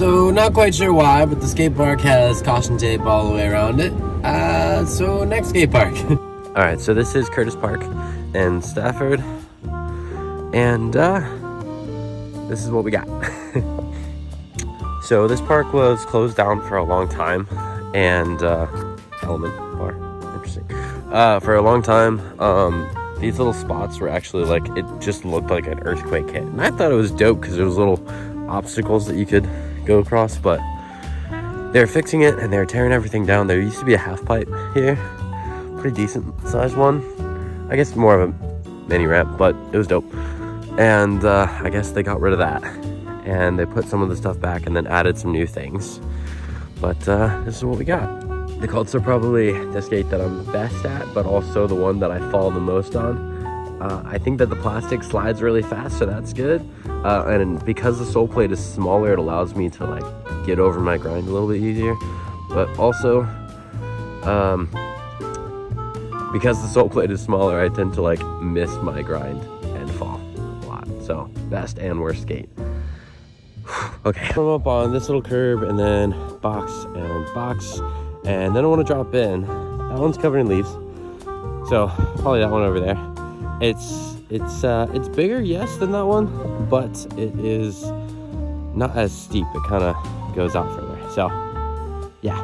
So not quite sure why, but the skate park has caution tape all the way around it. So next skate park. All right, so this is Curtis Park in Stafford, and this is what we got. So this park was closed down for a long time, and element bar, interesting. For a long time, these little spots were actually like, it just looked like an earthquake hit, and I thought it was dope because there was little obstacles that you could go across, but they're fixing it and they're tearing everything down. There used to be a half pipe here, pretty decent sized one, I guess more of a mini ramp, but it was dope. And I guess they got rid of that and they put some of the stuff back and then added some new things, but this is what we got. The Colts are probably the skate that I'm best at, but also the one that I fall the most on. I think that the plastic slides really fast, so that's good. And because the sole plate is smaller, it allows me to like get over my grind a little bit easier. But also, because the sole plate is smaller, I tend to like miss my grind and fall a lot. So best and worst skate. Okay, I'm up on this little curb and then box and box, and then I want to drop in. That one's covered in leaves, so probably that one over there. It's bigger, yes, than that one, but it is not as steep. It kind of goes out further. So, yeah.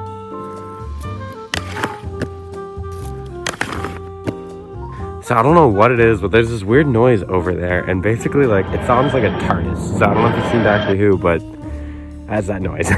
So I don't know what it is, but there's this weird noise over there, and basically, like, it sounds like a TARDIS. So I don't know if it's seen actually who, but it has that noise.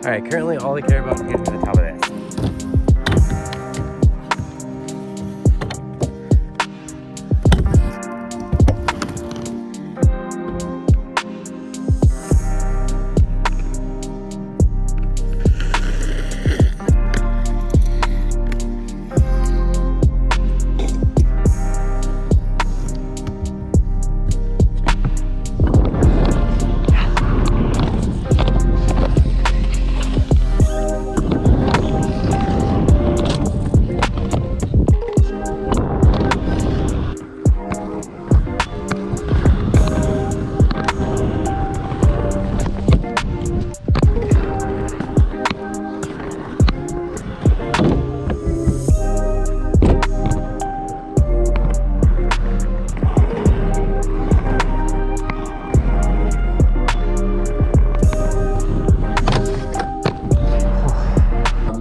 All right, currently all I care about is getting to the top of this.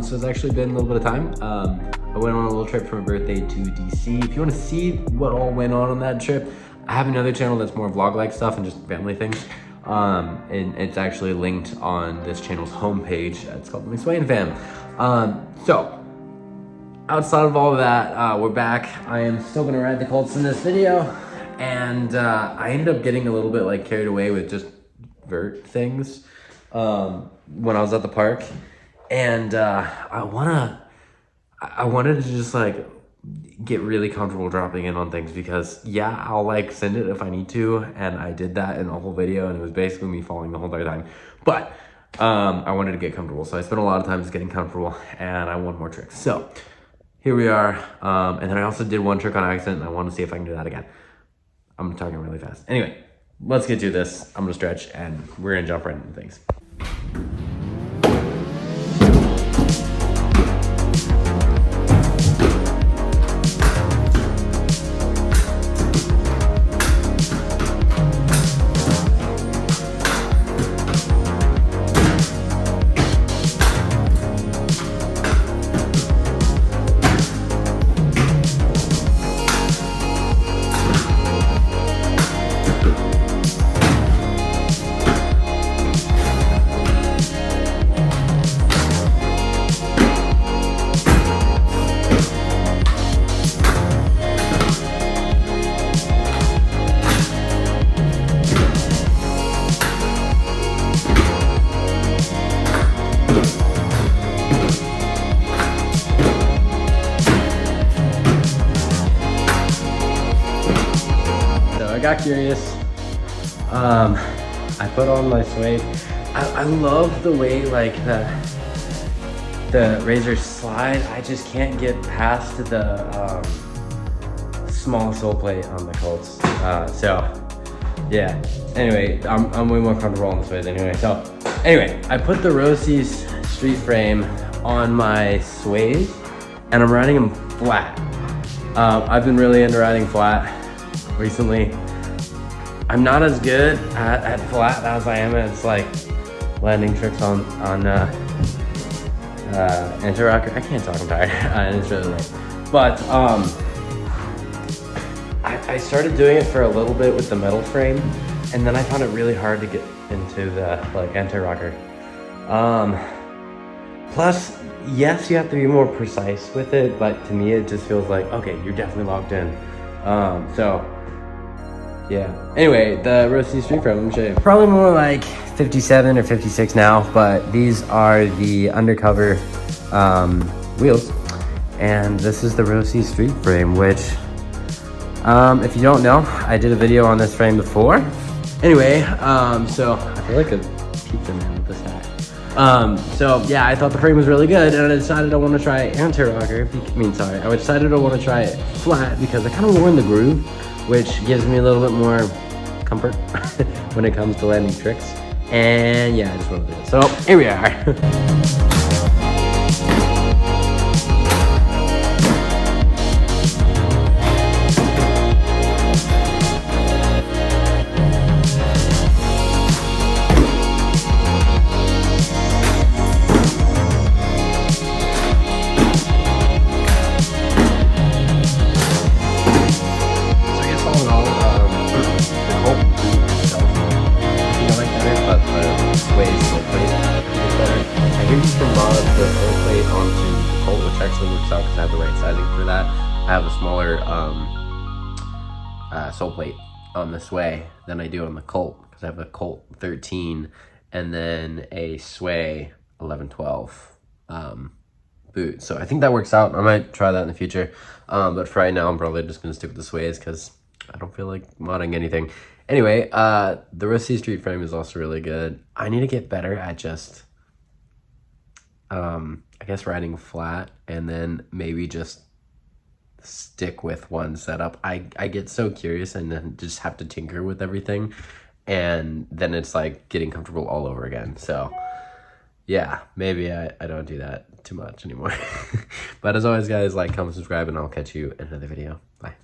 It's actually been a little bit of time. I went on a little trip for my birthday to DC. If you want to see what all went on that trip, I have another channel that's more vlog-like stuff and just family things. And it's actually linked on this channel's homepage. It's called the McSwain Fam. So, outside of all of that, we're back. I am still gonna ride the Colts in this video. And I ended up getting a little bit like carried away with just vert things when I was at the park. And I wanted to just like get really comfortable dropping in on things, because yeah, I'll like send it if I need to, and I did that in the whole video, and it was basically me falling the whole entire time. But I wanted to get comfortable, so I spent a lot of time just getting comfortable, and I want more tricks. So here we are, and then I also did one trick on accident, and I want to see if I can do that again. I'm talking really fast. Anyway, let's get to this. I'm gonna stretch, and we're gonna jump right into things. got curious. I put on my suede. I love the way like the razors slide. I just can't get past the small sole plate on the Colts. So yeah. Anyway, I'm way more comfortable on the suede anyway. So anyway, I put the Roces street frame on my suede, and I'm riding them flat. I've been really into riding flat recently. I'm not as good at flat as I am as like landing tricks on anti-rocker. I can't talk, I'm tired. And it's really late. But I started doing it for a little bit with the metal frame, and then I found it really hard to get into the like anti-rocker. Plus, yes, you have to be more precise with it, but to me it just feels like, okay, you're definitely locked in. So yeah. Anyway, the Roces street frame, let me show you. Probably more like 57 or 56 now, but these are the undercover wheels. And this is the Roces street frame, which, if you don't know, I did a video on this frame before. Anyway, so I feel like a pizza man with this hat. So yeah, I thought the frame was really good, and I decided I want to try anti-rocker. I decided I want to try it flat because I kind of wore in the groove, which gives me a little bit more comfort when it comes to landing tricks. And yeah, I just want to do it. So here we are. Actually works out because I have the right sizing for that. I have a smaller sole plate on the Sway than I do on the Colt, because I have a Colt 13 and then a Sway 1112 boot. So I think that works out. I might try that in the future, but for right now I'm probably just gonna stick with the Sways because I don't feel like modding anything. Anyway, the Roces street frame is also really good. I need to get better at just I guess riding flat, and then maybe just stick with one setup. I get so curious and then just have to tinker with everything, and then it's like getting comfortable all over again. So yeah, maybe I don't do that too much anymore. But as always, guys, like, comment, subscribe, and I'll catch you in another video. Bye.